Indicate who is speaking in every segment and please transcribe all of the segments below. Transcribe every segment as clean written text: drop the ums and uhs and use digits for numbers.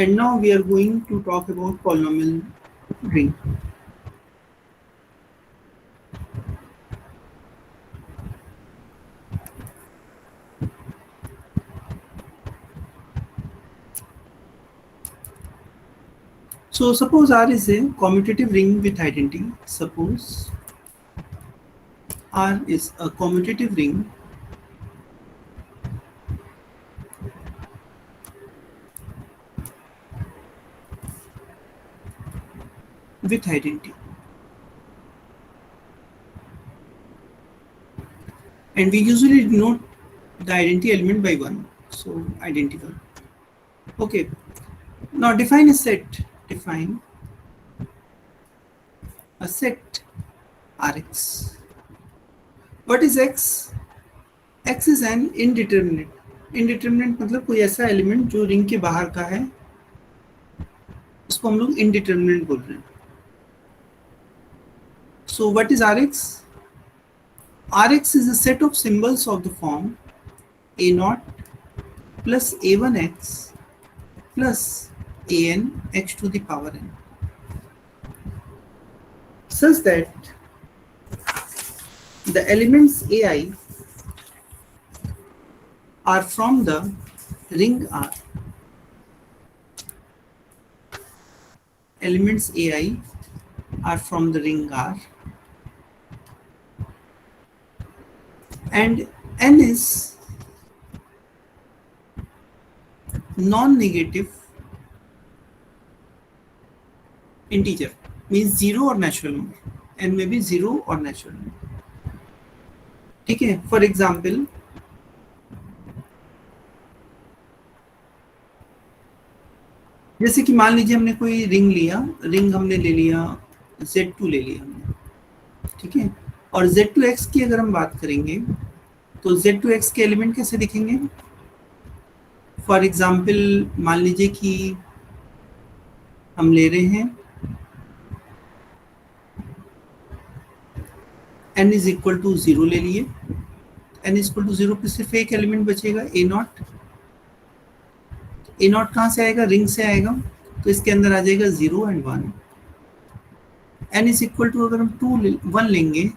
Speaker 1: And now we are going to talk about polynomial ring. So suppose R is a commutative ring with identity. Suppose R is a commutative ring with identity. And we usually denote the identity element by 1. So identity 1. Okay. Now define a set. Define a set Rx. What is X? X is an indeterminate. Indeterminate मतलब कोई ऐसा element जो ring के बाहर का है, उसको हम लोग indeterminate बोल रहे हैं. So what is Rx? Rx is a set of symbols of the form a0 plus a1x plus an x to the power n, such that the elements ai are from the ring R. Elements ai are from the ring R, and n is non-negative integer, means 0 or natural number. n may be 0 or natural number. ठीक है. For example, जैसे कि मान लीजिए हमने कोई ring लिया, ring हमने ले लिया Z2 ले लिया हमने, ठीक है. और Z2X की अगर हम बात करेंगे तो Z2X के एलिमेंट कैसे दिखेंगे? फॉर एग्जाम्पल मान लीजिए कि हम ले रहे हैं n इज इक्वल टू 0 ले लिए. n इज इक्वल टू 0 पे सिर्फ एक एलिमेंट बचेगा a0. a0 कहाँ से आएगा? रिंग से आएगा, तो इसके अंदर आ जाएगा 0 and 1. n is equal to अगर हम 1 लेंगे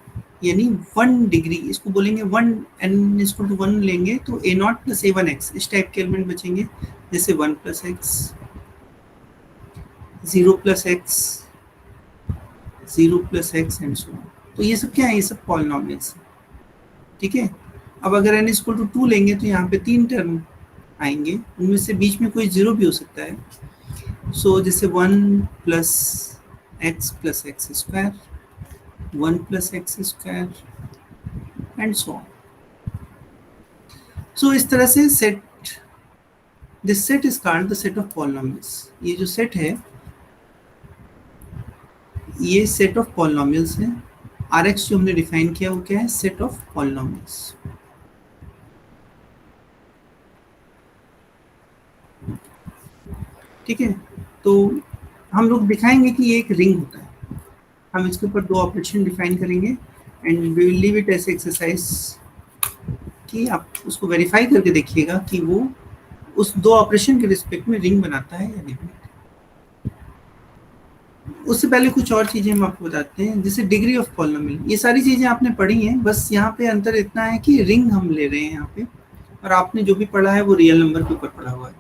Speaker 1: यानी 1 डिग्री, इसको बोलेंगे 1, n इज इक्वल टू 1 लेंगे तो a0 प्लस a1x इस टाइप के एलिमेंट बचेंगे, जैसे 1 plus x, 0 plus x, 0 plus x and so on. तो ये सब क्या है? ये सब पॉलिनॉमियल्स हैं. ठीक है. अब अगर n इक्वल टू 2 लेंगे तो यहाँ पे 3 टर्म आएंगे, उनमें से बीच में कोई 0 भी हो सकता है. सो जैसे 1 plus x plus x square, 1 plus x square and so on. So इस तरह से set, this set is called the set of polynomials. ये जो सेट है ये सेट ऑफ पॉलिनॉमियल्स है. Rx जो हमने डिफाइन किया वो क्या है? Set of polynomials. ठीक है. तो हम लोग दिखाएंगे कि ये एक रिंग होता है. हम इसके ऊपर 2 ऑपरेशन डिफाइन करेंगे and we will leave it as exercise कि आप उसको वेरीफाई करके देखिएगा कि वो उस 2 ऑपरेशन के रिस्पेक्ट में रिंग बनाता है या नहीं. उससे पहले कुछ और चीजें हम आपको बताते हैं, जैसे डिग्री ऑफ पॉलिनोमियल. ये सारी चीजें आपने पढ़ी हैं, बस यहाँ पे अंतर इतना है कि रिंग हम ले रहे हैं यहाँ पे, और आपने जो भी पढ़ा है वो रियल नंबर के ऊपर पढ़ा हुआ है.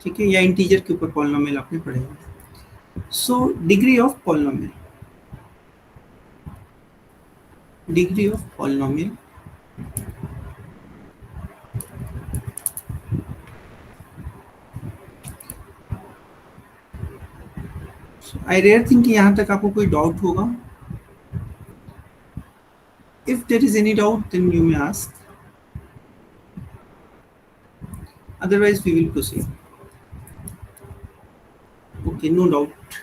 Speaker 1: ठीक है. या इंटीजर के ऊपर पॉलिनोमियल आपने पढ़े हुए. So degree of polynomial, degree of polynomial I rare think कि यहाँ तक आपको कोई डाउट होगा. If there is any doubt then you may ask, otherwise we will proceed. Okay, no doubt.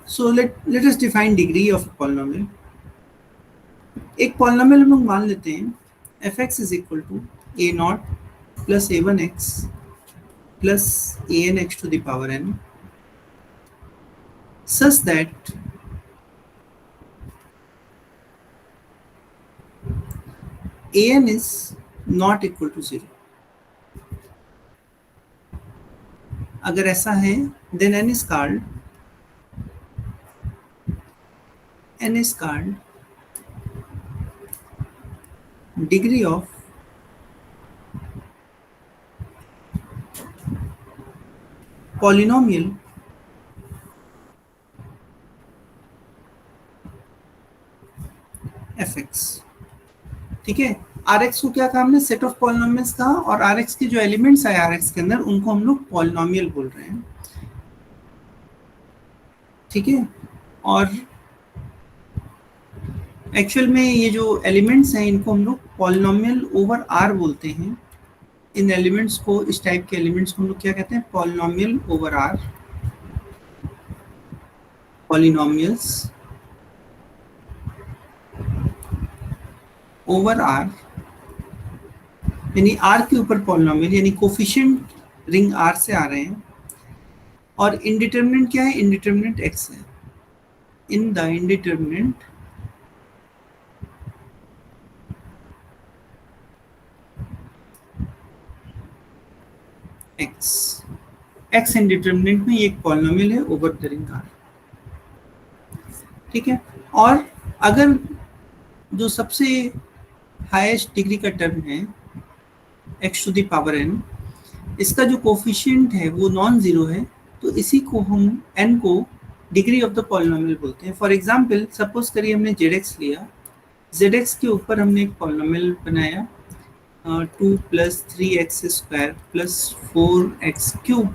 Speaker 1: So let us define degree of a polynomial. एक polynomial हम लोग मान लेते हैं fx is equal to a0 plus a1x plus anx to the power n, such that an is not equal to 0. अगर ऐसा है then n is called degree of polynomial fx। ठीक है, Rx को क्या कहा हमने, सेट ऑफ पॉलिनोमियल्स कहा, और Rx के जो एलिमेंट्स आए Rx के अंदर उनको हम लोग पॉलिनोमियल बोल रहे हैं। ठीक है, और एक्चुअल में ये जो एलिमेंट्स हैं इनको हम लोग पॉलिनोमियल ओवर R बोलते हैं। इन एलिमेंट्स को, इस टाइप के एलिमेंट्स को हम लोग क्या कहते हैं, polynomial over R, polynomials over R, यानी R के ऊपर पॉलिनोमियल, यानी कोफिशिएंट रिंग R से आ रहे हैं। और इंडिटरमिनेंट क्या है, इंडिटरमिनेंट x है। इन द इंडिटरमिनेंट x इंडिटरमिनेंट में ये एक पॉलिनोमियल है ओवर द रिंग R। ठीक है, और अगर जो सबसे हाईएस्ट डिग्री का टर्म है x to the power n, इसका जो कोफिशिएंट है वो नॉन जीरो है, तो इसी को हम n को डिग्री ऑफ द पॉलिनोमियल बोलते हैं। फॉर एग्जांपल सपोज करिए हमने zx लिया, zx के ऊपर हमने एक पॉलिनोमियल बनाया 2 plus 3x square plus 4x cube.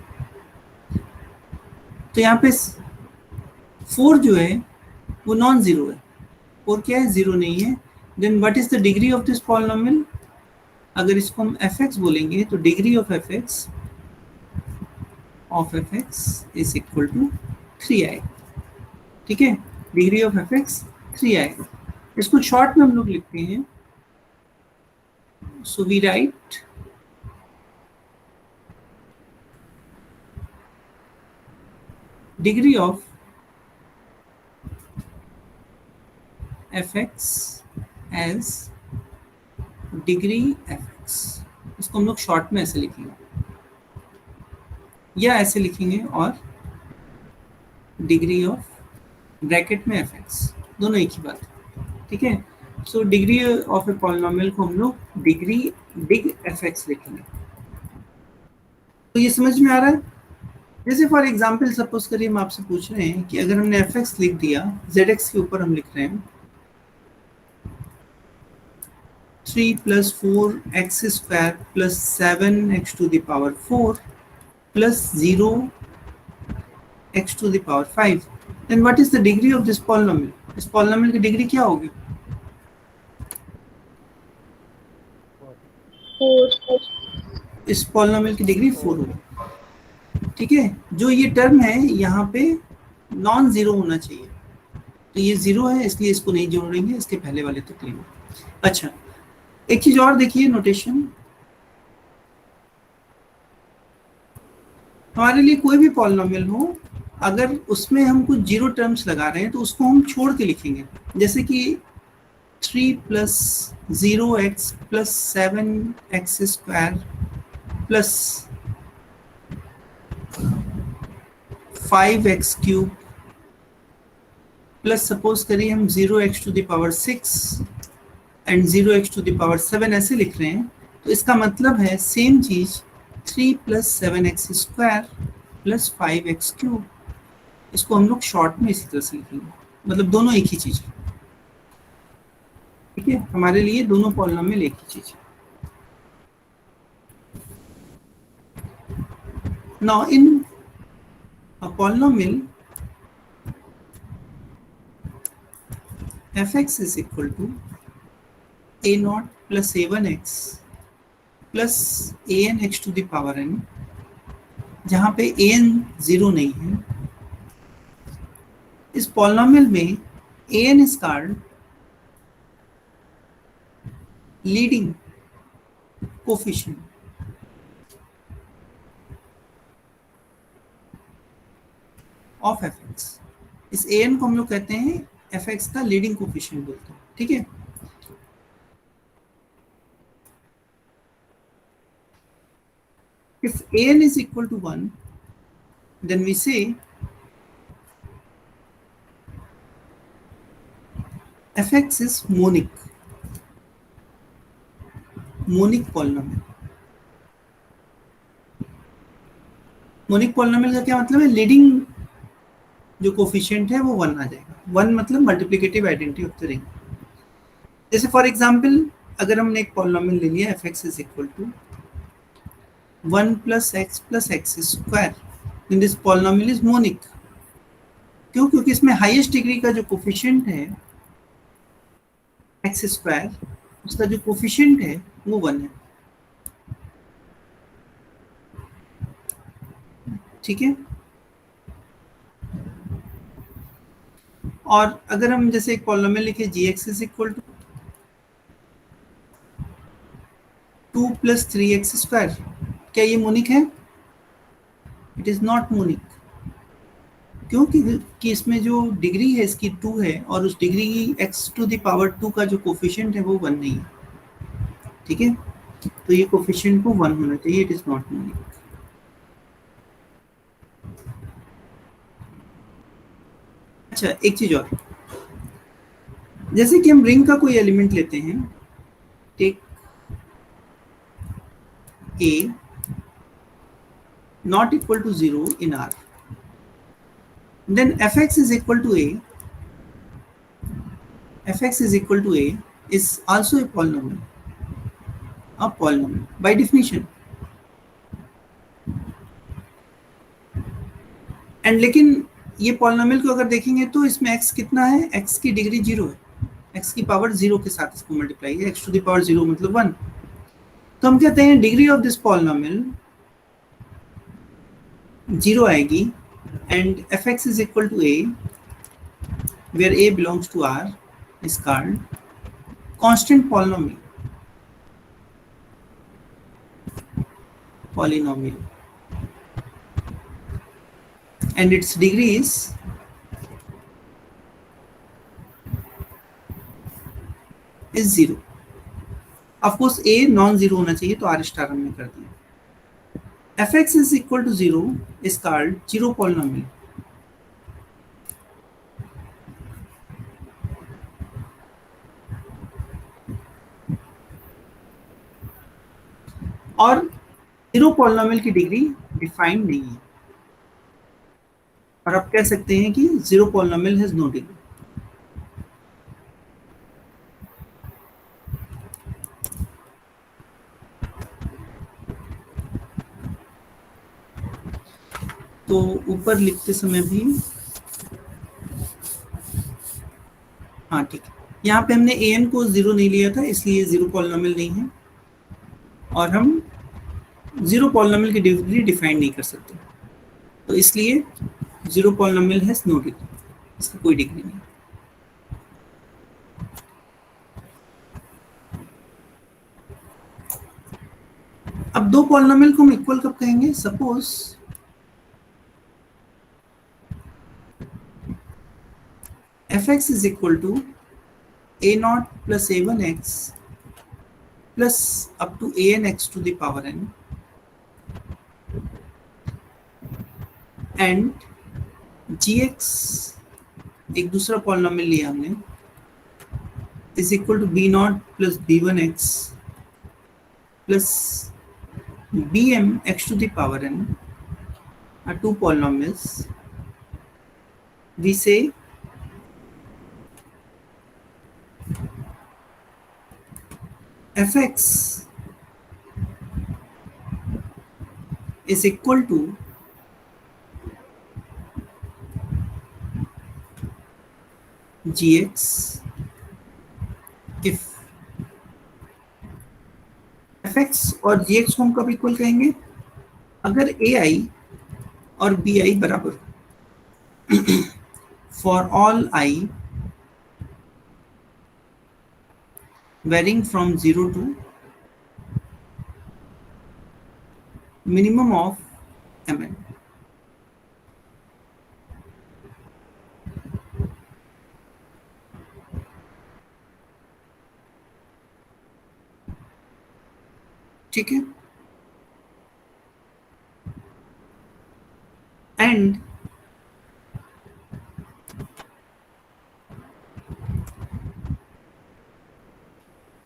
Speaker 1: तो यहाँ पे 4 जो है वो नॉन जीरो है, 4 क्या है, जीरो नहीं है। Then what is the degree of this polynomial, अगर इसको हम fx बोलेंगे तो degree of fx is equal to 3i। ठीक है, डिग्री ऑफ fx 3i। इसको शॉर्ट में हम लोग लिखते हैं, so we write degree of fx as degree fx। इसको हम लोग शॉर्ट में ऐसे लिखेंगे या ऐसे लिखेंगे, और डिग्री ऑफ ब्रैकेट में fx, दोनों एक ही बात है। ठीक है, सो डिग्री ऑफ ए पॉलिनोमियल को हम लोग डिग्री डिग fx लिखेंगे। तो ये समझ में आ रहा है। जैसे फॉर एग्जांपल सपोज करिए हम आपसे पूछ रहे हैं कि अगर हमने fx लिख दिया, zx के ऊपर हम लिख रहे हैं 3 plus 4x square plus 7x to the power 4 plus 0x to the power 5, then what is the degree of this polynomial. इस पॉलिनोमियल की डिग्री क्या होगी,
Speaker 2: 4।
Speaker 1: इस पॉलिनोमियल की डिग्री 4 होगी। ठीक है, जो ये टर्म है यहाँ पे नॉन जीरो होना चाहिए, तो ये जीरो है इसलिए इसको नहीं जोड़ेंगे, इसके पहले वाले तो क्लियर। अच्छा, एक चीज और देखिए, नोटेशन, हमारे लिए कोई भी पॉलिनोमियल हो, अगर उसमें हम कुछ जीरो टर्म्स लगा रहे हैं तो उसको हम छोड़ के लिखेंगे। जैसे कि 3 plus 0x plus 7x square plus 5x cube plus suppose करिए हम 0x to the power 6 and 0x to the power 7 ऐसे लिख रहे हैं, तो इसका मतलब है सेम चीज 3 plus 7x square plus 5x cube. इसको हम लोग शॉर्ट में इसी तरह से लिखेंगे, मतलब दोनों एक ही चीज है। ठीक है, हमारे लिए दोनों पॉलिनोमियल एक ही चीज है। Now in a polynomial fx is equal to a naught plus a1x plus an(x to the power n), जहाँ पे an जीरो नहीं है। इस पॉलिनोमियल में an is called leading coefficient. Of fx, इस an को हम लोग कहते हैं fx का लीडिंग कोफिशिएंट बोलते हैं। ठीक है, if an is equal to 1, then we say fx is monic polynomial. Monic polynomial का क्या मतलब है? लीडिंग जो कोफिशिएंट है वो 1 आ जाएगा. 1 मतलब multiplicative identity of the ring. जैसे फॉर एग्जांपल अगर हमने एक पॉलिनोमियल ले लिया fx is equal to 1 plus x square, then this polynomial is monic. क्यों? क्योंकि इसमें हाईएस्ट डिग्री का जो कोफिशिएंट है एक्स स्क्वायर, उसका जो कोफिशिएंट है वो 1 है. ठीक है. और अगर हम जैसे एक पॉलिनोमियल लिखे g x is equal to 2 plus 3x square, क्या ये मोनिक है? It is not monic. क्योंकि कि इसमें जो डिग्री है इसकी 2 है और उस डिग्री की x टू द पावर 2 का जो कोफिशिएंट है वो 1 नहीं है. ठीक है. तो ये कोफिशिएंट को 1 होना चाहिए. It is not monic. अच्छा, एक चीज और, जैसे कि हम रिंग का कोई एलिमेंट लेते हैं, take a not equal to 0 in R, then fx is equal to a is also a polynomial by definition. And लेकिन ये पॉलिनोमियल को अगर देखेंगे तो इसमें x कितना है? x की डिग्री 0 है. x की पावर 0 के साथ इसको मल्टीप्लाई है. x टू द पावर 0 मतलब 1. तो हम कहते हैं डिग्री ऑफ दिस पॉलिनोमियल 0 आएगी and fx is equal to a where a belongs to R is called constant polynomial and its degree is zero. Of course a non zero होना चाहिए तो R star हमने कर दिया. fx is equal to 0 is called zero polynomial. और zero polynomial की degree defined नहीं है और आप कह सकते हैं कि zero polynomial has no degree. तो ऊपर लिखते समय भी हाँ ठीक है. यहाँ पे हमने an को 0 नहीं लिया था इसलिए जीरो पॉलिनोमियल नहीं है और हम जीरो पॉलिनोमियल की डिग्री डिफाइन नहीं कर सकते. तो इसलिए zero polynomial has no degree. इसकी कोई डिग्री नहीं. अब दो पॉलिनोमियल को हम इक्वल कब कहेंगे? Suppose fx is equal to a0 plus a1x plus up to anx to the power n and gx एक दूसरा पॉलिनोमियल लिया हमने is equal to b0 plus b1x plus bm x to the power n are two polynomials. We say fx is equal to gx if fx और gx को हम कब equal कहेंगे? अगर ai और bi बराबर for all I varying from 0 to minimum of mn. ठीक है. एंड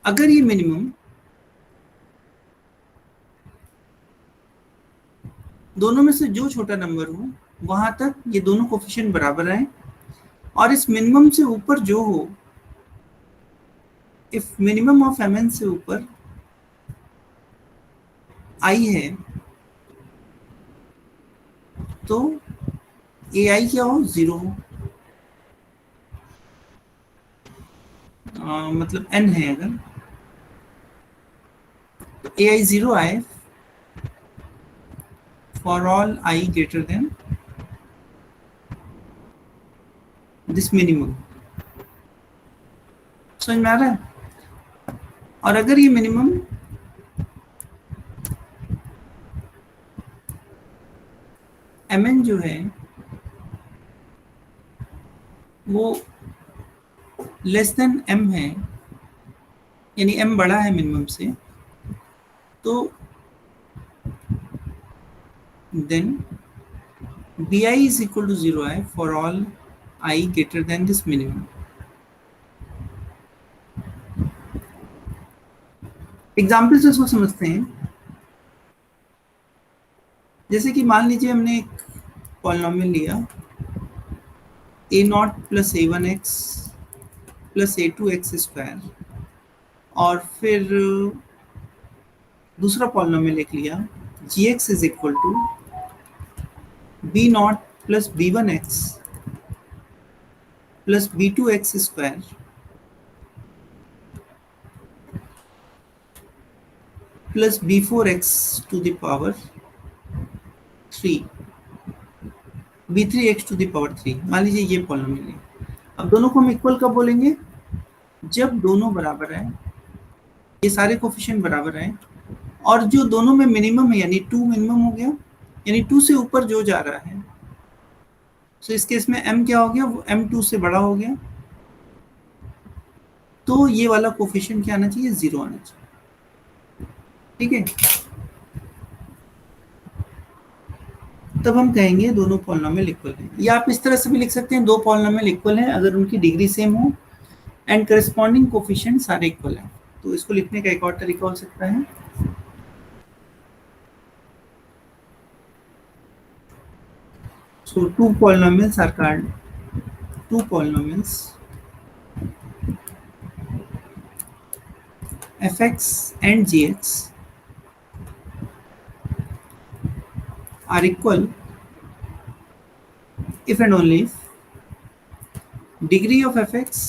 Speaker 1: अगर ये मिनिमम दोनों में से जो छोटा नंबर हो वहां तक ये दोनों कोफिशिएंट बराबर आए, और इस मिनिमम से ऊपर जो हो, इफ मिनिमम ऑफ mn से ऊपर आई है तो ai क्या हो, 0 हो। मतलब n है अगर, तो ai 0 आए for all i greater than this minimum. समझ में आ रहा है? और अगर ये मिनिमम mn जो है वो लेस देन m है, यानी m बड़ा है मिनिमम से, तो then bi is equal to 0 है for all I greater than this minimum। Example से इसको समझते हैं। जैसे कि मान लीजिए हमने एक पॉलिनोमियल लिया a0 plus a1x plus a2x square, और फिर दूसरा पॉलिनोमियल एक लिया gx is equal to b0 plus b1x plus b2x square plus b4x to the power 3 b3x to the power 3। मान लीजिए ये पॉलिनोमियल है। अब दोनों को हम इक्वल कब बोलेंगे? जब दोनों बराबर है, ये सारे कोफिशिएंट बराबर हैं, और जो दोनों में मिनिमम है यानी 2 मिनिमम हो गया, यानी 2 से ऊपर जो जा रहा है, तो इस केस में m क्या हो गया, वो m 2 से बड़ा हो गया, तो ये वाला कोफिशिएंट क्या आना चाहिए, 0 आना चाहिए। ठीक है, तब हम कहेंगे दोनों पॉलिनोमियल इक्वल हैं। या आप इस तरह से भी लिख सकते हैं, दो पॉलिनोमियल इक्वल हैं अगर उनकी डिग्री सेम हो एंड करस्पॉन्डिंग कोफिशिएंट सारे इक्वल हैं। तो इसको लिखने का एक और तरीका हो सकता है, so two polynomials are called two polynomials fx and gx are equal if and only if degree of fx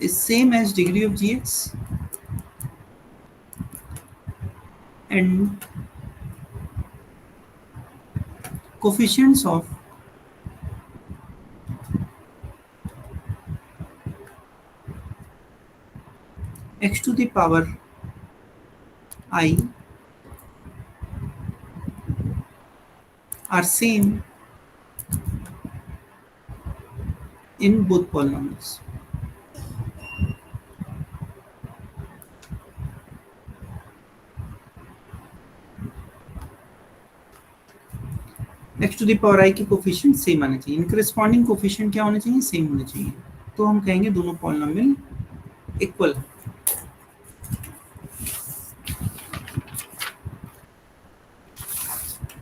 Speaker 1: is same as degree of gx and coefficients of x to the power I are same in both polynomials। x to the power I के coefficient same आने चाहिए, इन corresponding coefficient क्या होने चाहिए, same होने चाहिए। तो हम कहेंगे दोनों polynomial equal.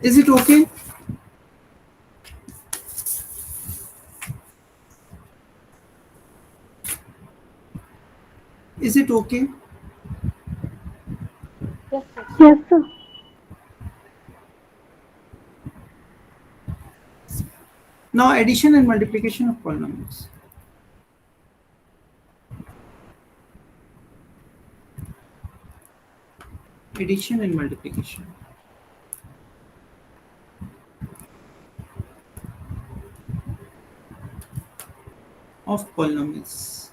Speaker 1: Is it okay? Is it okay?
Speaker 2: Yes, sir.
Speaker 1: Now addition and multiplication of polynomials. Addition and multiplication of polynomials.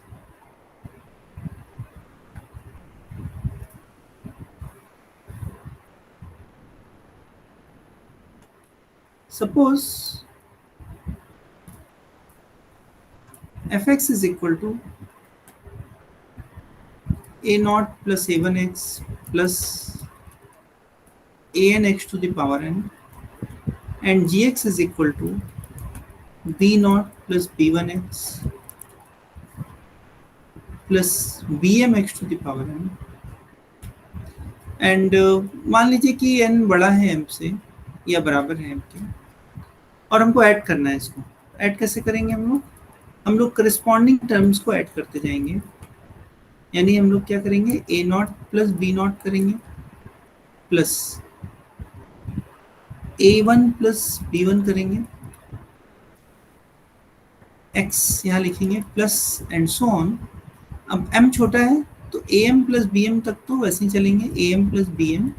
Speaker 1: Suppose fx is equal to a0 plus a1x plus anx to the power n and G x is equal to B naught plus B one x plus B M X to the power N. And मान लीजिए कि N बड़ा है M से या बराबर है M के, और हमको ऐड करना है इसको। ऐड कैसे करेंगे हम लोग करस्पॉन्डिंग टर्म्स को ऐड करते जाएंगे। यानी हम लोग क्या करेंगे, A naught plus B naught करेंगे प्लस ए वन प्लस बी वन करेंगे, एक्स यहाँ लिखेंगे प्लस एंड सो ऑन। अब m छोटा है तो A M plus B M तक तो वैसे ही चलेंगे, A M plus B M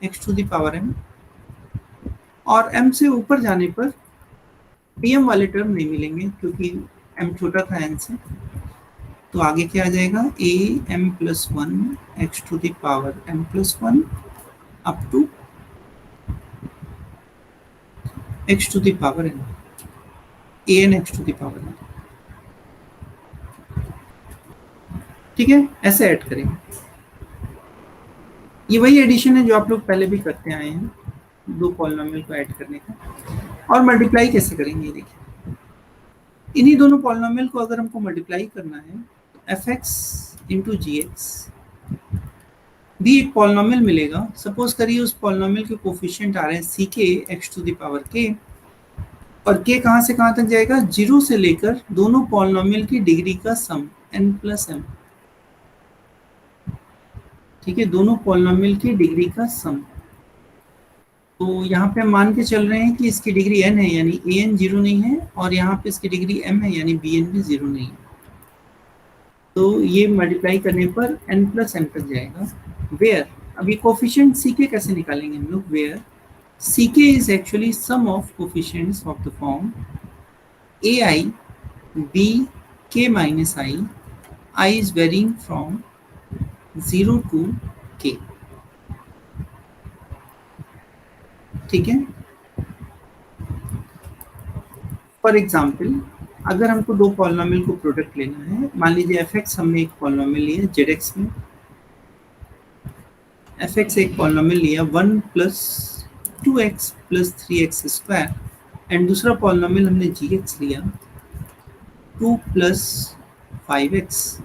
Speaker 1: X to the power m। और m से ऊपर जाने पर बी एम वाले टर्म नहीं मिलेंगे क्योंकि m छोटा था n से। तो आगे क्या आ जाएगा, A M plus one X to the power m plus one up to X to the power n, A N X to the power n। ठीक है, ऐसे ऐड करेंगे। ये वही एडिशन है जो आप लोग पहले भी करते आए हैं, दो पॉलिनोमियल को ऐड करने का। और मल्टीप्लाई कैसे करेंगे, देखिए इन्हीं दोनों पॉलिनोमियल को अगर हमको मल्टीप्लाई करना है तो एफ एक्स इंटू जी एक्स भी एक पॉलिनोमियल मिलेगा। सपोज करिए उस पॉलिनोमियल के कोफिशिएंट आ रहे हैं सी के एक्स टू द पावर के, और के कहाँ से कहाँ तक जाएगा, जीरो से लेकर दोनों पॉलिनोमियल की डिग्री का सम एन प्लस एम। ठीक है, दोनों पॉलिनोमियल की डिग्री का सम। तो यहाँ पे हम मान के चल रहे हैं कि इसकी डिग्री n है, यानी ए एन जीरो नहीं है, और यहाँ पे इसकी डिग्री m है, यानी बी एन भी जीरो नहीं है। तो ये मल्टीप्लाई करने पर n प्लस m तक जाएगा। वेयर, अब ये कोफिशिएंट सी के कैसे निकालेंगे हम लोग, where c k is actually sum of coefficients of the form a i b k minus i is varying from 0 to k। ठीक है, फॉर एग्जाम्पल अगर हमको दो पॉलिनोमियल को प्रोडक्ट लेना है, मान लीजिए एफ एक्स हमने एक पॉलिनोमियल लिया जेड एक्स में, एफ एक्स एक पॉलिनोमियल लिया one plus two x plus three x square, and दूसरा पॉलिनोमियल हमने जी एक्स लिया टू प्लस फाइव एक्स।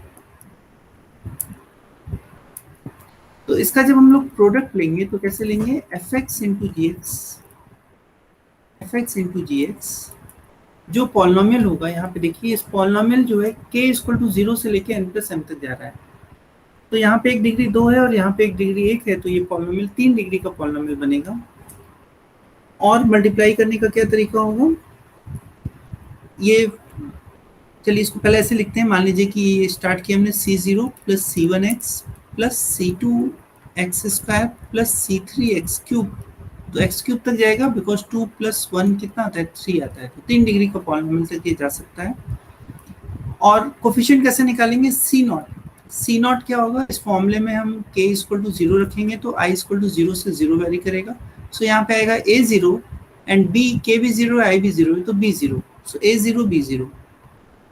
Speaker 1: तो इसका जब हम लोग प्रोडक्ट लेंगे तो कैसे लेंगे, एफ एक्स इंटू जी एक्स, एफ एक्स इंटू जी एक्स जो पॉलिनोमियल होगा। यहाँ पे देखिए इस पॉलिनोमियल जो है k इक्वल टू जीरो से लेके n प्लस m तक जा रहा है, तो यहाँ पे एक डिग्री दो है और यहाँ पे एक डिग्री एक है, तो ये पॉलिनोमियल तीन डिग्री का पॉलिनोमियल बनेगा। और मल्टीप्लाई करने का क्या तरीका होगा, ये चलिए इसको पहले ऐसे लिखते हैं। मान लीजिए कि ये स्टार्ट किया हमने c zero plus c one x plus c two x square plus c three x cube, तो एक्स क्यूब तक जाएगा बिकॉज टू प्लस वन कितना आता है, थ्री आता है, तो तीन डिग्री का पॉलिनोमियल तक ये जा सकता है। और कोफिशिएंट कैसे निकालेंगे, सी नॉट, सी नॉट क्या होगा, इस फॉर्मूले में हम के इक्वल टू जीरो रखेंगे तो आई इक्वल टू जीरो से जीरो वेरी करेगा। सो यहाँ पे आएगा ए जीरो एंड बी, के भी जीरो है आई भी जीरो है, तो B zero, so A zero B zero,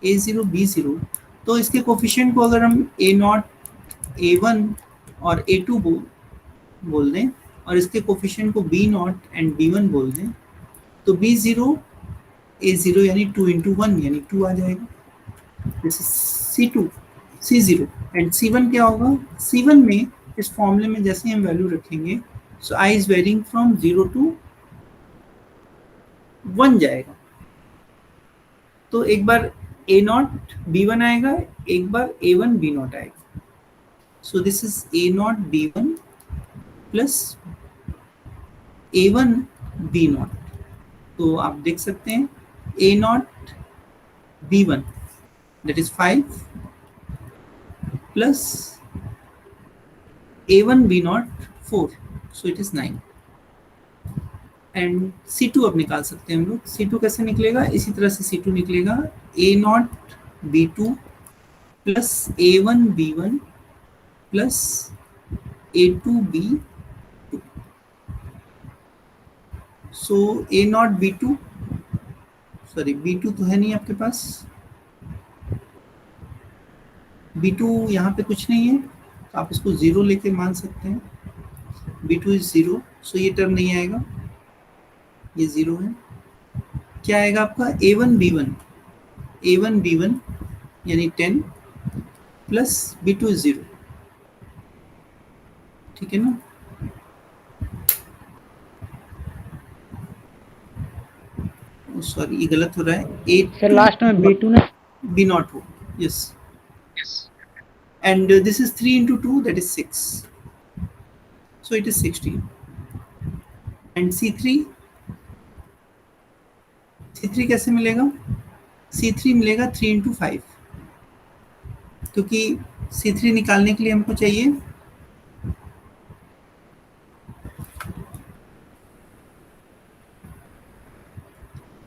Speaker 1: A zero B zero. तो इसके कोफिशिएंट को अगर हम ए नॉट ए वन और ए टू बोल दें, और इसके कोफिशिएंट को B naught and B one बोल दें, तो बी जीरो ए जीरो यानी टू इंटू वन यानी टू आ जाएगा। This is C two, C zero and C one क्या होगा, सी वन में इस फॉर्मूले में जैसे हम वैल्यू रखेंगे, so i is varying from zero to one जाएगा। तो एक बार ए नॉट बी वन आएगा, एक बार ए वन बी नॉट आएगा। So this is a naught b one plus A one b naught. तो आप देख सकते हैं a naught b one that is 5 plus A one b naught 4, so it is 9। And C2 अब निकाल सकते हैं हम लोग। C2 कैसे निकलेगा, इसी तरह से C2 निकलेगा a naught b two plus A one b one plus a two b two. So a naught b two, sorry b two तो है नहीं आपके पास, बी टू यहाँ पे कुछ नहीं है, तो आप इसको जीरो लेके मान सकते हैं, बी टू इज जीरो, सो ये टर्म नहीं आएगा। ये 0 है। क्या आएगा आपका A1 B1 यानी 10 प्लस B2 is 0, ठीक है ना। सॉरी ये गलत हो रहा है,
Speaker 2: सर लास्ट में B2 ना
Speaker 1: B0 हो, yes. And this is 3 into 2, that is 6, so it is 16. And C3 कैसे मिलेगा? C3 मिलेगा 3 into 5, क्योंकि C3 निकालने के लिए हमको चाहिए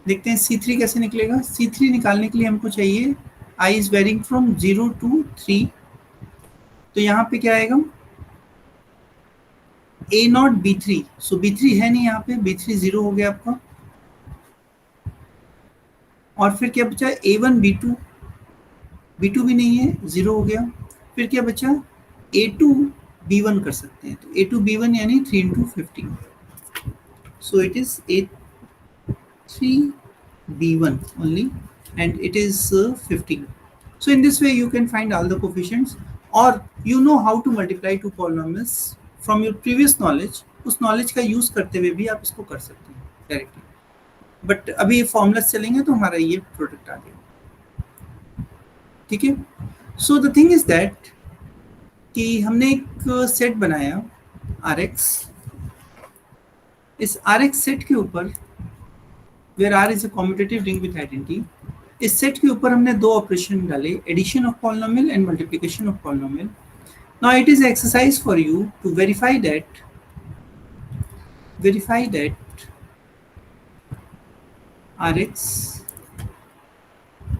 Speaker 1: देखते हैं C3 कैसे निकलेगा। C3 निकालने के लिए हमको चाहिए I is varying from 0 to 3, तो यहाँ पे क्या आएगा A0 B3, सो B3 है नहीं यहाँ पे, B3 0 हो गया आपका। और फिर क्या बचा A1 B2, B2 भी नहीं है, 0 हो गया। फिर क्या बचा A2 B1 कर सकते हैं, तो A2 B1 यानी 3 into 15, so it is A3 B1 only, and it is 15. So in this way you can find all the coefficients, or you know how to multiply two polynomials from your previous knowledge, उस knowledge का use करते हुए भी आप इसको कर सकते हैं डायरेक्टली। बट अभी ये फॉर्मूला चलेंगे तो हमारा ये प्रोडक्ट आ गया, ठीक है। So the thing is that कि हमने एक सेट बनाया Rx, इस Rx सेट के ऊपर where R is a commutative ring with identity, इस सेट के ऊपर हमने दो ऑपरेशन डाले, addition of polynomial and multiplication of polynomial. Now it is exercise for you to verify that Rx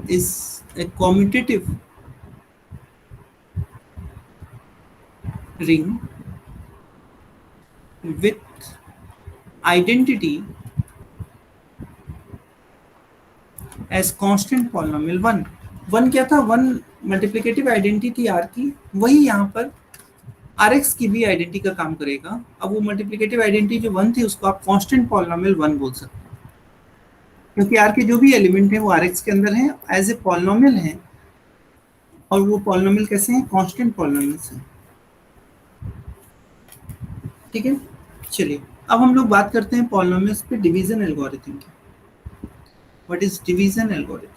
Speaker 1: is a commutative ring with identity as constant polynomial 1। 1 क्या था? 1 multiplicative identity थी R की, वही यहाँ पर Rx की भी आइडेंटिटी का काम करेगा। अब वो मल्टीप्लिकेटिव आइडेंटिटी जो 1 थी उसको आप कांस्टेंट पॉलिनोमियल 1 बोल सकते हैं, क्योंकि R के जो भी एलिमेंट हैं वो Rx के अंदर हैं, एज ए पॉलिनोमियल हैं, और वो पॉलिनोमियल कैसे हैं? कांस्टेंट पॉलिनोमियल्स हैं, ठीक है। चलिए अब हम लोग बात करते हैं पॉलिनोमियल्स पे डिवीजन एल्गोरिथम की। What is division algorithm?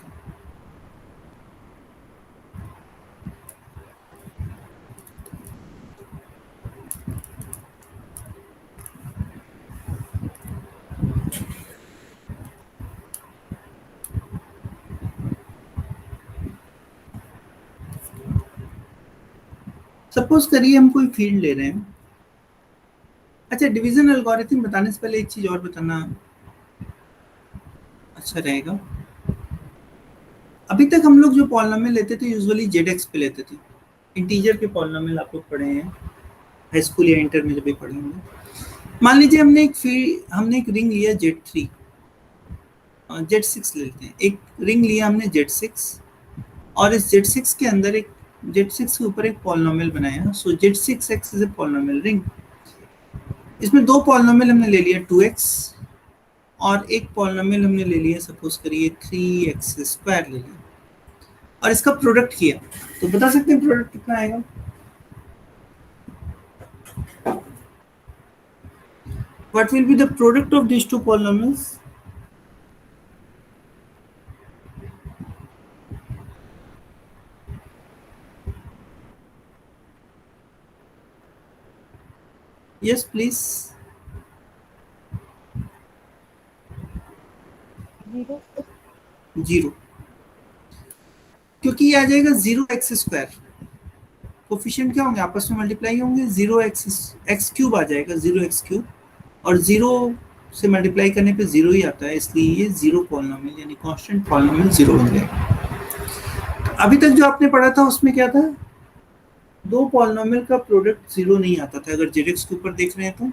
Speaker 1: Suppose करिए हम कोई फील्ड ले रहे हैं। अच्छा, डिवीजन एल्गोरिथम बताने से पहले एक चीज और बताना अच्छा रहेगा। अभी तक हम लोग जो पॉलिनोमियल लेते थे यूजुअली जेड पे लेते थे। इंटीजर के पॉलिनोमियल आप लोग पढ़े हैं हाई स्कूल या इंटर में जब भी पढ़े होंगे। मान लीजिए हमने एक रिंग लिया Z3, Z6 ले लेते हैं। एक रिंग लिया हमने Z6, और इस Z6 के अंदर एक Z6 के ऊपर एक पॉलिनोमियल बनाया। सो Z6x is a polynomial ring. इसमें दो पॉलिनोमियल हमने ले लिया 2x, और एक पॉलिनोमियल हमने ले लिया सपोज करिए 3x² ले लिया, और इसका प्रोडक्ट किया। तो बता सकते हैं प्रोडक्ट कितना आएगा? What will be the product of these two polynomials? Yes, please. 0, क्योंकि ये आ जाएगा 0x²। कोफिशिएंट क्या होंगे? आपस में मल्टीप्लाई होंगे, 0x³ आ जाएगा, 0x³, और 0 से मल्टीप्लाई करने पे 0 ही आता है, इसलिए ये 0 पॉलिनोमियल यानी कांस्टेंट पॉलिनोमियल 0 बन जाएगा। अभी तक जो आपने पढ़ा था उसमें क्या था? दो पॉलिनोमियल का प्रोडक्ट 0 नहीं आता था अगर जेड के ऊपर देख रहे हैं तो,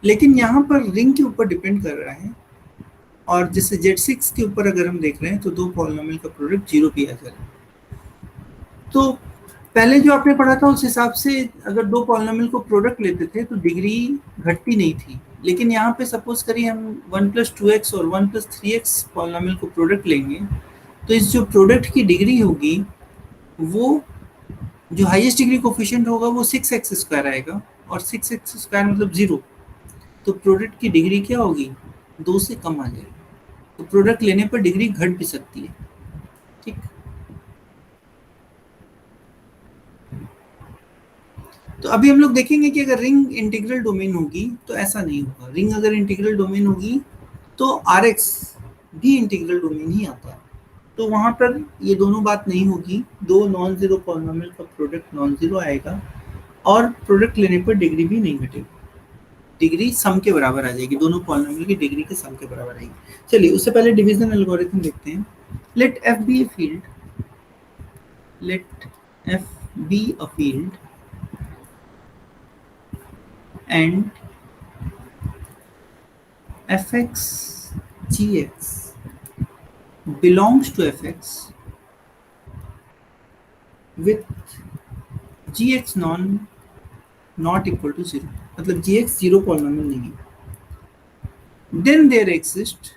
Speaker 1: लेकिन यहाँ पर रिंग के ऊपर डिपेंड कर रहा है, और जैसे Z6 के ऊपर अगर हम देख रहे हैं तो दो पॉलिनोमियल का प्रोडक्ट 0 भी आ जा रहा है। तो पहले जो आपने पढ़ा था उस हिसाब से अगर दो पॉलिनोमियल को प्रोडक्ट लेते थे तो डिग्री घटती नहीं थी, लेकिन यहाँ पे सपोज करिए हम 1+2x और 1+3x पॉलिनॉमियल को प्रोडक्ट लेंगे, तो इस जो प्रोडक्ट की डिग्री होगी वो जो हाईएस्ट डिग्री कोफिशिएंट होगा वो 6x² आएगा, और 6x² मतलब 0, तो प्रोडक्ट की डिग्री क्या होगी, 2 से कम आ जाएगी। तो प्रोडक्ट लेने पर डिग्री घट भी सकती है। ठीक, तो अभी हम लोग देखेंगे कि अगर रिंग इंटीग्रल डोमेन होगी तो ऐसा नहीं होगा। रिंग अगर इंटीग्रल डोमेन होगी तो Rx भी इंटीग्रल डोमेन ही आता है, तो वहां पर ये दोनों बात नहीं होगी, दो नॉन जीरो पॉलिनॉमियल का प्रोडक्ट नॉन जीरो आएगा और प्रोडक्ट लेने पर डिग्री भी नहीं घटेगी, डिग्री सम के बराबर आ जाएगी, दोनों पॉलिनॉमियल की डिग्री के सम के बराबर आएगी। चलिए उससे पहले डिवीजन एल्गोरिथम देखते हैं। Let f be a field, let f be a field and fx gx belongs to fx with gx not equal to 0, मतलब gx जीरो पॉलिनॉमियल नहीं है, then there exists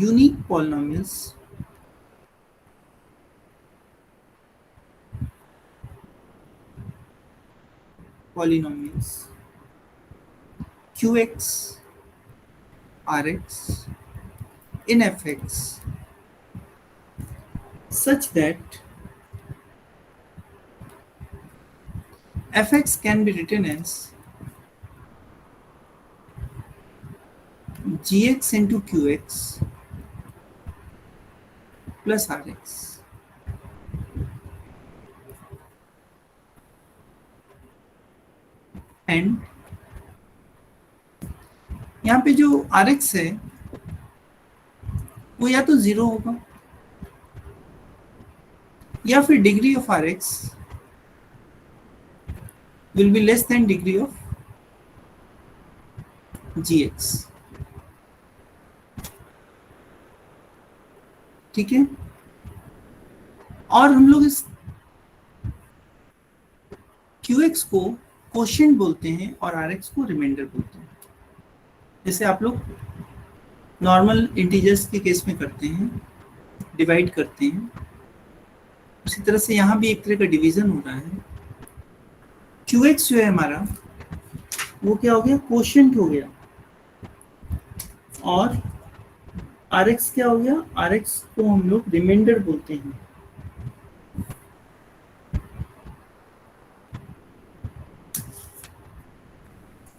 Speaker 1: unique polynomials qx rx in fx such that fx can be written as gx into qx plus rx, and यहाँ पे जो rx है वो या तो 0 होगा या फिर degree of rx will be less than degree of gx। ठीक है, और हम लोग इस qx को कोशेंट बोलते हैं और rx को रिमाइंडर बोलते हैं, जैसे आप लोग नॉर्मल इंटीजर्स के केस में करते हैं, डिवाइड करते हैं, उसी तरह से यहाँ भी एक तरह का डिवीजन हो रहा है। qx जो है हमारा वो क्या हो गया, कोशेंट हो गया, और rx क्या हो गया, rx को हम लोग रिमाइंडर बोलते हैं।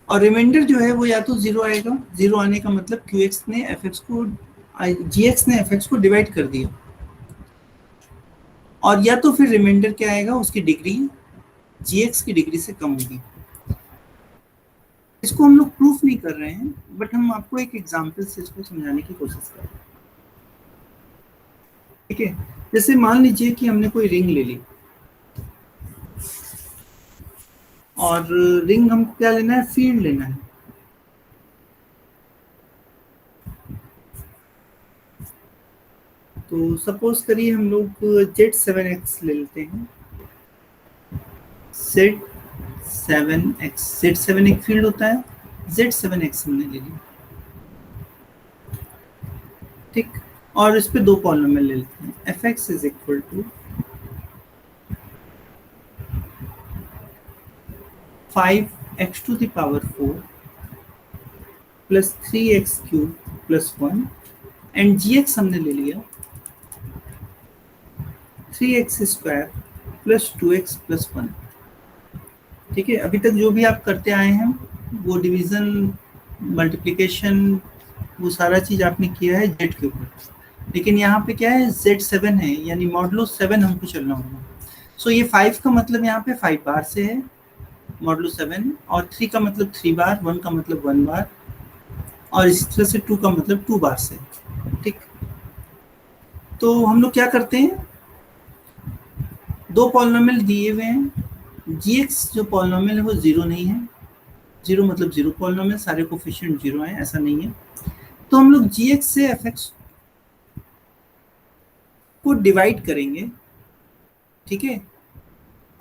Speaker 1: और रिमाइंडर जो है वो या तो 0 आएगा, 0 आने का मतलब qx ने fx को gx ने fx को डिवाइड कर दिया, और या तो फिर रिमाइंडर क्या आएगा, उसकी डिग्री gx की डिग्री से कम होगी। इसको हम लोग प्रूफ नहीं कर रहे हैं, बट हम आपको एक एग्जांपल से इसको समझाने की कोशिश कर रहे हैं। ठीक है, जैसे मान लीजिए कि हमने कोई रिंग ले ली, और रिंग हमको क्या लेना है, फील्ड लेना है। तो सपोज करिए हम लोग Z7x ले लेते हैं, Z7 एक फील्ड होता है, Z7x हमने ले लिया। ठीक, और इस पे दो पॉलिनॉमियल ले लेते हैं, fx is equal to 5x to the power 4 plus 3x cube plus 1, and gx हमने ले लिया 3x square plus 2x plus 1। ठीक है, अभी तक जो भी आप करते आए हैं वो डिवीजन, मल्टीप्लिकेशन, वो सारा चीज आपने किया है z के ऊपर, लेकिन यहाँ पे क्या है, z7 है, यानी मॉडुलो 7 हमको चलना होगा। सो ये 5 का मतलब यहाँ पे 5 बार से है मॉडुलो 7, और 3 का मतलब 3 बार, 1 का मतलब 1 बार, और इसी तरह से 2 का मतलब 2 बार से। ठीक, तो हम लोग क्या करते हैं, दो पॉलिनॉमियल दिए हुए हैं, gx जो पॉलिनॉमियल है वो 0 नहीं है, 0 मतलब 0 पॉलिनॉमियल, सारे कोफिशिएंट 0 हैं, ऐसा नहीं है। तो हम लोग gx से fx को डिवाइड करेंगे, ठीक है,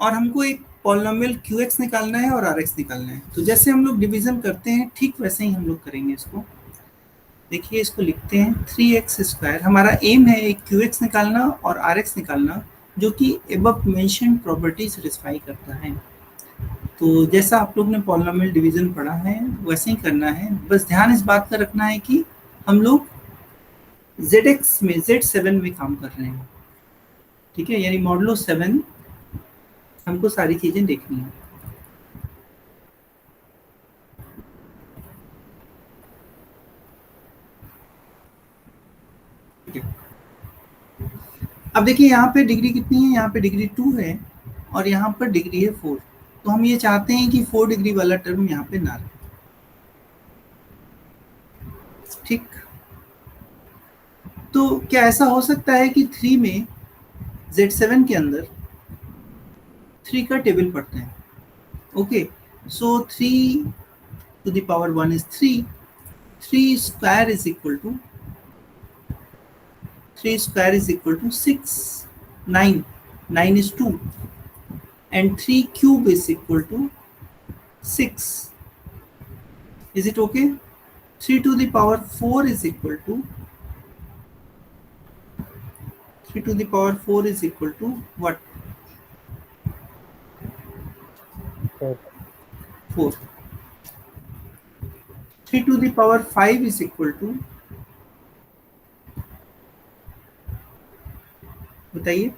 Speaker 1: और हमको एक पॉलिनोमियल QX निकालना है और RX निकालना है। तो जैसे हम लोग डिवीजन करते हैं ठीक वैसे ही हम लोग करेंगे इसको। देखिए इसको लिखते हैं 3x²। हमारा एम है एक QX निकालना और RX निकालना, जो कि एबव मेंशन प्रॉपर्टी सेटिस्फाई करता है। तो जैसा आप लोग ने पॉलिनोमियल डिवीजन पढ़ा है वैसे ही करना है। बस ध्यान इस बात का रखना है कि हम लोग ZX में Z7 में काम कर रहे हैं, ठीक है, यानी मॉडुलो 7 हमको सारी चीजें देखनी है। अब देखिए यहाँ पे डिग्री कितनी है, यहाँ पे डिग्री 2 है और यहाँ पर डिग्री है 4। तो हम ये चाहते हैं कि 4 डिग्री वाला टर्म यहाँ पे ना रहे, ठीक। तो क्या ऐसा हो सकता है कि 3 में Z7 के अंदर 3 का टेबल पढ़ते हैं, okay. So 3 to the power 1 is 3, 3 square is equal to 6, 9, 9 is 2, and 3 cube is equal to 6. Is it okay? 3 to the power 4 is equal to what? 4. 3 to the power 5 is equal to, बताइए,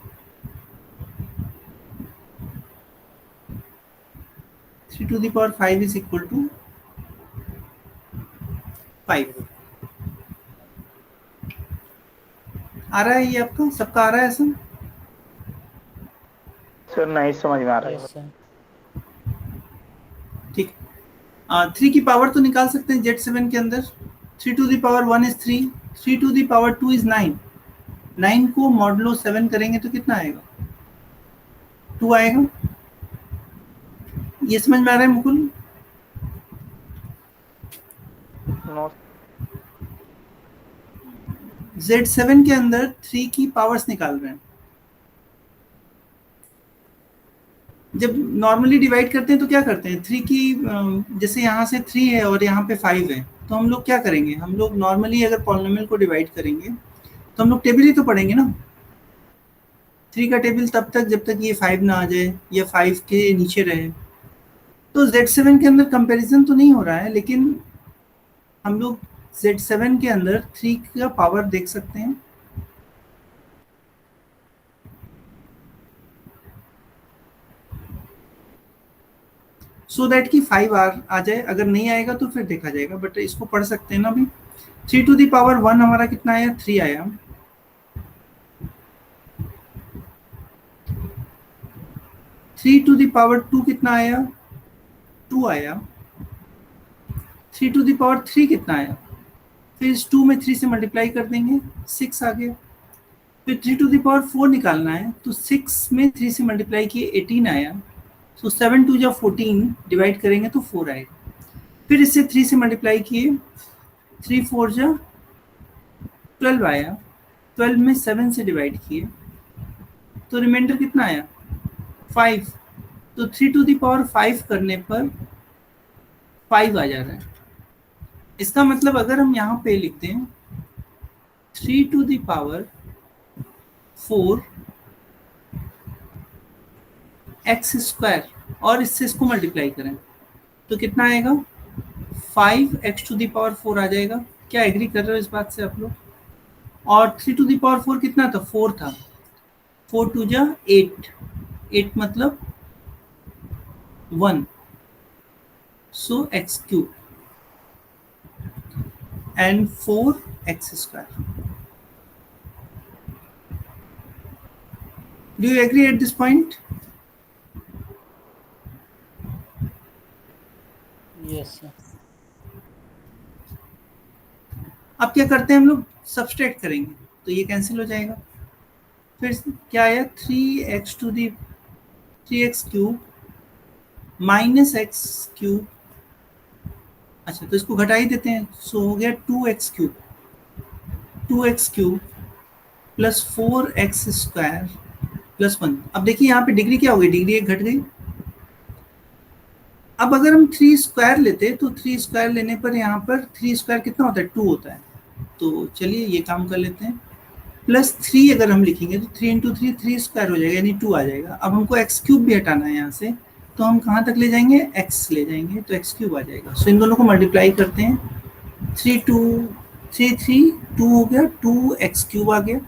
Speaker 1: 3 to the power 5 is equal to 5। आ रहा है ये आपका सबका आ रहा है ऐसा?
Speaker 3: Sir नहीं समझ में आ रहा है।
Speaker 2: Yes sir.
Speaker 1: ठीक, 3 की पावर तो निकाल सकते हैं Z7 के अंदर। 3 to the power 1 is 3, 3 to the power 2 is 9, 9 को मॉडुलो 7 करेंगे तो कितना आएगा? 2 आएगा। ये समझ में आ रहा है मुकुल?
Speaker 3: नो।
Speaker 1: Z7 के अंदर 3 की पावर्स निकाल रहे हैं। जब नॉर्मली डिवाइड करते हैं तो क्या करते हैं, 3 की जैसे यहाँ से 3 है और यहाँ पे 5 है, तो हम लोग क्या करेंगे, हम लोग नॉर्मली अगर पॉलिनोमियल को डिवाइड करेंगे तो हम लोग टेबल ही तो पढ़ेंगे ना। 3 का टेबल तब तक जब तक ये 5 ना आ जाए या 5 के नीचे रहे। तो Z7 के अंदर कंपैरिजन तो नहीं हो रहा है, लेकिन हम लोग Z7 के अंदर 3 का पावर देख सकते हैं। सो दैट कि 5 आ जाए, अगर नहीं आएगा तो फिर देखा जाएगा, बट इसको पढ़ सकते हैं ना अभी। 3 to the power 1 हमारा कितना आया, 3 आया। 3 to the power 2 कितना आया, 2 आया। 3 to the power 3 कितना आया, फिर इस 2 में 3 से मल्टीप्लाई कर देंगे, 6 आ गया। फिर 3 to the power 4 निकालना है तो 6 में 3 से मल्टीप्लाई किए 18 आया। सो 7 2 जा 14 डिवाइड करेंगे तो 4 आएगा। फिर इससे 3 से मल्टीप्लाई किए, 3 4 जा 12 आया। 12 में 7 से डिवाइड किए तो रिमाइंडर कितना आया, 5। तो 3 to the power 5 करने पर 5 आ जा रहा है। इसका मतलब अगर हम यहाँ पे लिखते हैं 3 to the power 4 x² और इससे इसको मल्टीप्लाई करें तो कितना आएगा, 5x to the power 4 आ जाएगा। क्या एग्री कर रहे हो इस बात से आप लोग? और 3 to the power 4 कितना था, 4 था। 4 2 जा 8, 8 मतलब 1, so x³ and 4x²। Do you agree at this point?
Speaker 2: Yes sir.
Speaker 1: अब क्या करते हैं हम लोग, सब्सट्रैक्ट करेंगे तो ये कैंसिल हो जाएगा। फिर क्या आया, 3x³ माइनस x³। अच्छा तो इसको घटा ही देते हैं, सो हो गया 2x³ प्लस 4x² प्लस 1। अब देखिए यहाँ पे डिग्री क्या हो गई, डिग्री एक घट गई। अब अगर हम 3 स्क्वायर लेते तो 3 स्क्वायर लेने पर यहाँ पर 3 स्क्वायर कितना होता है, 2 होता है। तो चलिए ये काम कर लेते हैं। प्लस 3 अगर हम लिखेंगे तो 3 इंटू 3 3 स्क्वायर हो जाएगा, यानी 2 आ जाएगा। अब हमको एक्स क्यूब भी हटाना है यहाँ से, तो हम कहाँ तक ले जाएंगे, एक्स ले जाएंगे, तो एक्स क्यूब आ जाएगा। सो इन दोनों को मल्टीप्लाई करते हैं, 3 2 3 3 2 हो गया, 2 एक्स क्यूब आ गया।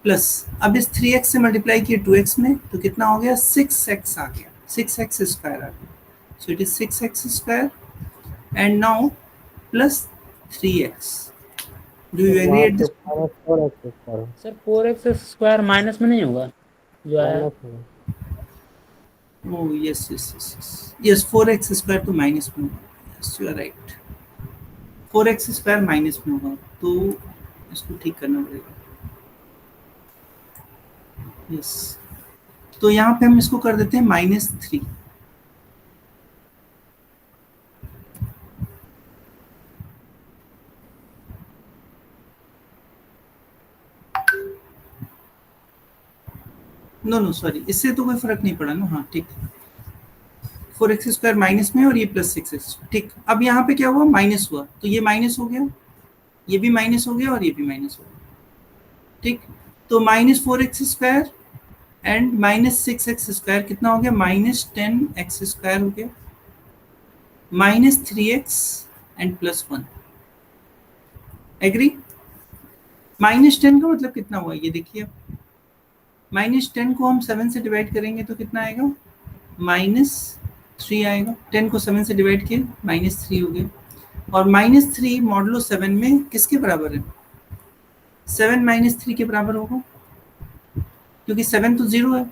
Speaker 1: प्लस अब इस 3x से मल्टीप्लाई किए 2x में, तो कितना हो गया, 6x आ गया, 6x स्क्वायर आ गया। So it is 6x square and now plus 3x। Do you agree
Speaker 2: वहाँ
Speaker 1: एट
Speaker 2: पे
Speaker 1: this?
Speaker 2: Minus 4x square sir 4x square minus में नहीं होगा जो आया
Speaker 3: माइनस में।
Speaker 1: Oh, yes, yes, yes, yes. Yes, 4x square तो माइनस में होगा। Yes, you are right. 4x square minus में होगा, तो इसको ठीक करना पड़ेगा। यस, तो यहाँ पे हम इसको कर देते हैं -3। नो नो सॉरी, इससे तो कोई फर्क नहीं पड़ा ना। हाँ ठीक, 4x स्क्वायर माइनस में और ये प्लस 6x। ठीक, अब यहाँ पे क्या हुआ, माइनस हुआ, तो ये माइनस हो गया, ये भी माइनस हो गया और ये भी माइनस हो गया। ठीक, तो -4x square and -6x square कितना हो गया, -10x स्क्वायर हो गया, -3x एंड +1। एग्री? -10 का मतलब कितना हुआ, ये देखिए। अब -10 को हम 7 से डिवाइड करेंगे तो कितना आएगा, -3 आएगा। 10 को 7 से डिवाइड किए, -3 हो गया। और -3 मॉडुलो 7 में किसके बराबर है, 7 -3 के बराबर होगा, क्योंकि 7 तो 0 है,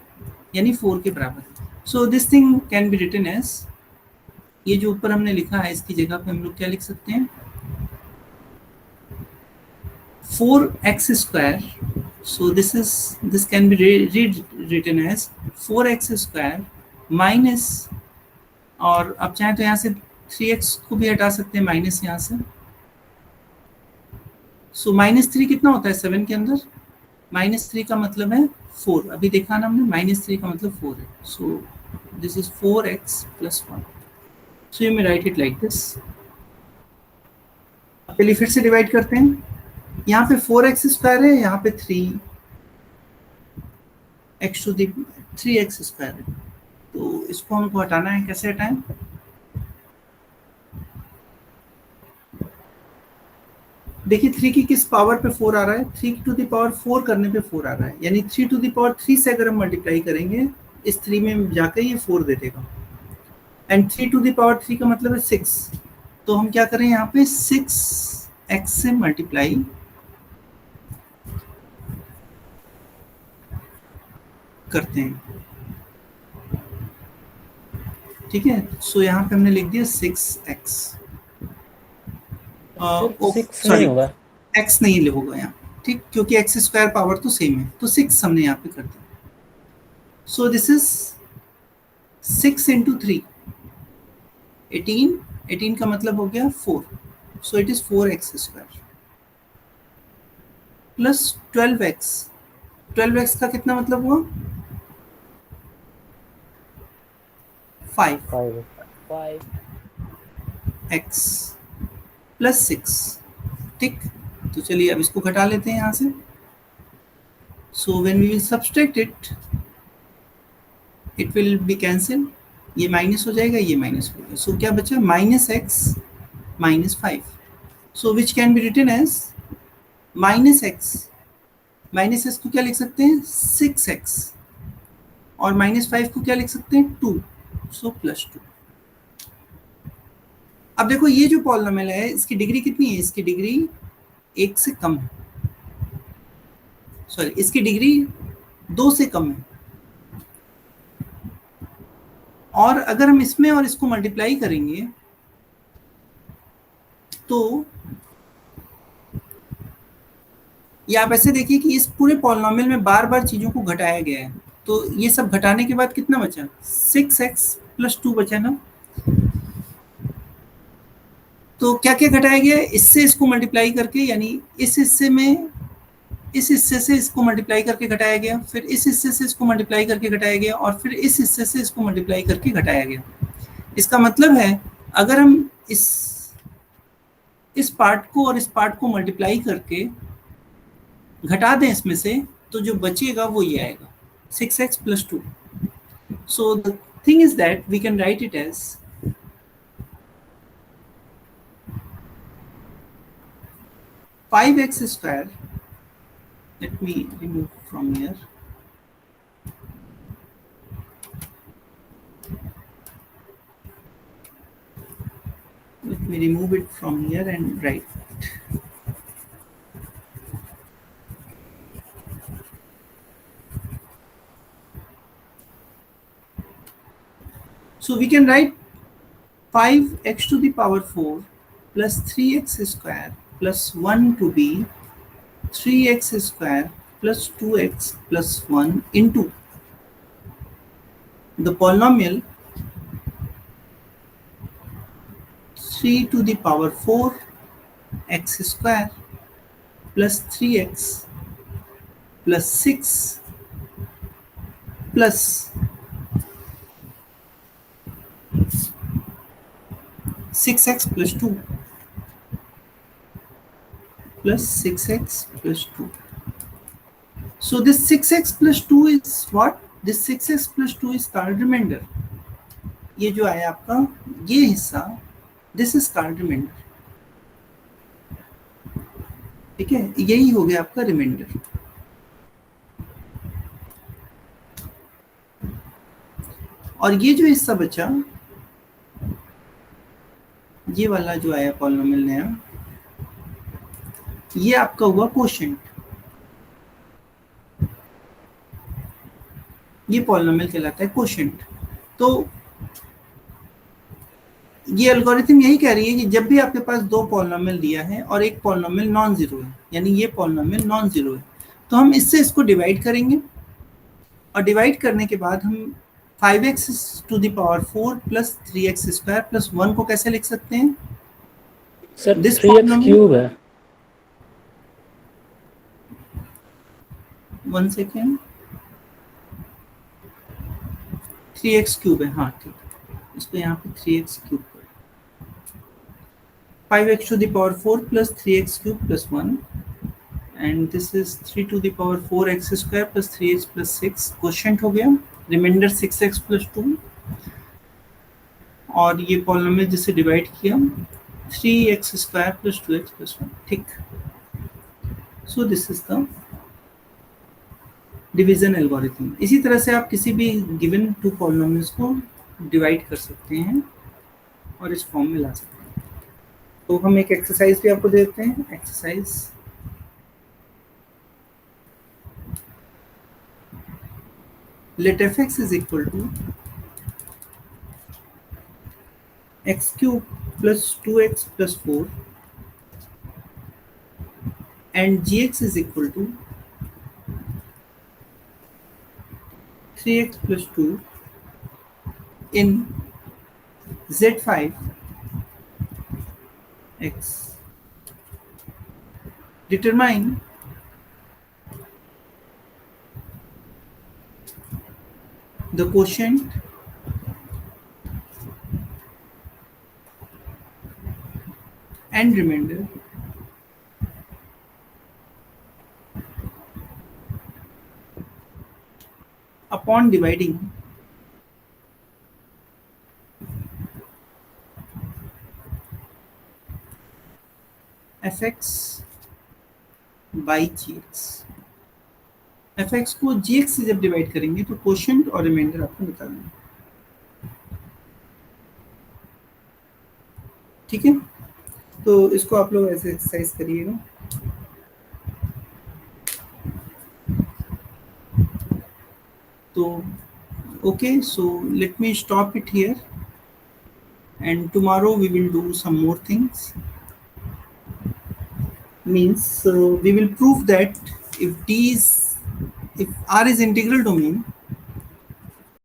Speaker 1: यानी 4 के बराबर है। So this thing can be written as, ये जो ऊपर हमने लिखा है इसकी जगह पे हम लोग क्या लिख सकते हैं, 4x square. So this can be written as 4x square minus, और अब चाहे तो यहाँ से 3x को भी हटा सकते हैं माइनस यहाँ से। सो -3 कितना होता है 7 के अंदर, -3 का मतलब है 4। अभी देखा ना हमने, -3 का मतलब 4 है। So this is 4x + 1। So you may right it like this. चलिए फिर से डिवाइड करते हैं। यहाँ पे 4x स्क्वायर है, यहाँ पे 3x स्क्वायर है, तो इसको हमको हटाना है। कैसे हटाएं, देखिए 3 की किस पावर पे 4 आ रहा है, 3 टू द पावर 4 करने पे 4 आ रहा है, यानी 3 टू द पावर 3 से अगर हम मल्टीप्लाई करेंगे इस 3 में जाकर ये 4 दे देगा। एंड 3 टू द पावर 3 का मतलब है 6, तो हम क्या करें, यहाँ पे 6x से मल्टीप्लाई करते हैं। ठीक है, सो यहाँ पे हमने लिख दिया 6x।
Speaker 2: सिक्स नहीं
Speaker 1: सॉरी,
Speaker 2: होगा,
Speaker 1: x नहीं होगा यहाँ, ठीक, क्योंकि x स्क्वायर पावर तो सेम है, तो 6 हमने यहाँ पे कर दिया। सो दिस इज 6 इंटू 3 18, 18 का मतलब हो गया 4, so it is 4x square plus 12x। 12x का कितना मतलब हुआ, 5
Speaker 3: 5
Speaker 2: 5
Speaker 1: x प्लस 6। ठीक, तो चलिए अब इसको घटा लेते हैं यहाँ से। So when we will subtract it, it will be cancel, ये माइनस हो जाएगा, ये माइनस हो जाएगा। सो क्या बचा, -x -5। So which can be written as -x। -x को क्या लिख सकते हैं, 6x, और -5 को क्या लिख सकते हैं, 2, सो +2। अब देखो ये जो पॉलिनोमियल है इसकी डिग्री कितनी है, इसकी डिग्री 1 से कम है, सॉरी इसकी डिग्री 2 से कम है। और अगर हम इसमें और इसको मल्टीप्लाई करेंगे तो ये आप ऐसे देखिए कि इस पूरे पॉलिनोमियल में बार बार चीजों को घटाया गया है, तो ये सब घटाने के बाद कितना बचा, 6x + 2 बचा ना। तो क्या क्या घटाया गया है, इससे इसको मल्टीप्लाई करके, यानी इस हिस्से में इस हिस्से से इसको मल्टीप्लाई करके घटाया गया, फिर इस हिस्से से इसको मल्टीप्लाई करके घटाया गया, और फिर इस हिस्से से इसको मल्टीप्लाई करके घटाया गया। इसका मतलब है अगर हम इस पार्ट को और इस पार्ट को मल्टीप्लाई करके घटा दें इसमें से, तो जो बचेगा वो ये आएगा 6x plus 2. So the thing is that we can write it as 5x square. Let me remove from here. Let me remove it from here and write it. So we can write 5x to the power 4 plus 3x square plus 1 to be 3x square plus 2x plus 1 into the polynomial 3 to the power 4 x square plus 3x plus 6 plus 6x plus 2 plus 6x plus 2. So this 6x plus 2 is what? This 6x plus 2 is called remainder. ये जो आया आपका ये हिस्सा, this is called remainder. ठीक है, यही हो गया आपका रिमाइंडर। और ये जो हिस्सा बचा, ये वाला जो आया पॉलिनोमियल नया, ये आपका हुआ कोशेंट। ये पॉलिनोमियल कहलाता है कोशेंट। तो ये एल्गोरिथम यही कह रही है कि जब भी आपके पास दो पॉलिनोमियल दिया है और एक पॉलिनोमियल नॉन जीरो है, यानी ये पॉलिनोमियल नॉन जीरो है, तो हम इससे इसको डिवाइड करेंगे, और डिवाइड करने के बाद हम 5x to the power 4 plus 3x square plus 1 को कैसे लिख सकते हैं?
Speaker 2: सर 3x क्यूब है।
Speaker 1: 1 सेकेंड, 3x क्यूब है, हाँ ठीक है, इसको यहाँ पे 3x क्यूब कर, 5x to the power 4 plus 3x cube plus 1, and this is 3 to the power 4x square plus 3x plus 6 quotient हो गया, रिमाइंडर 6x plus 2, और ये पॉलिनोमियल जिसे डिवाइड किया 3x square plus 2x plus 1, ठीक। सो this is the division algorithm. इसी तरह से आप किसी भी गिवन टू पॉलिनोमियल्स को डिवाइड कर सकते हैं और इस फॉर्म में ला सकते हैं। तो हम एक एक्सरसाइज भी आपको देते हैं। Exercise let fx is equal to x cube plus 2x plus 4 and gx is equal to 3x plus 2 in z5 x. Determine the quotient and remainder upon dividing fx by gx। fx को gx से जब divide करेंगे तो quotient और reminder आपको निकालना है, ठीक है। तो इसको आप लोग ऐसे एक्सरसाइज करिएगा। तो okay, so let me stop it here and tomorrow we will do some more things. Means we will prove that if R is integral domain,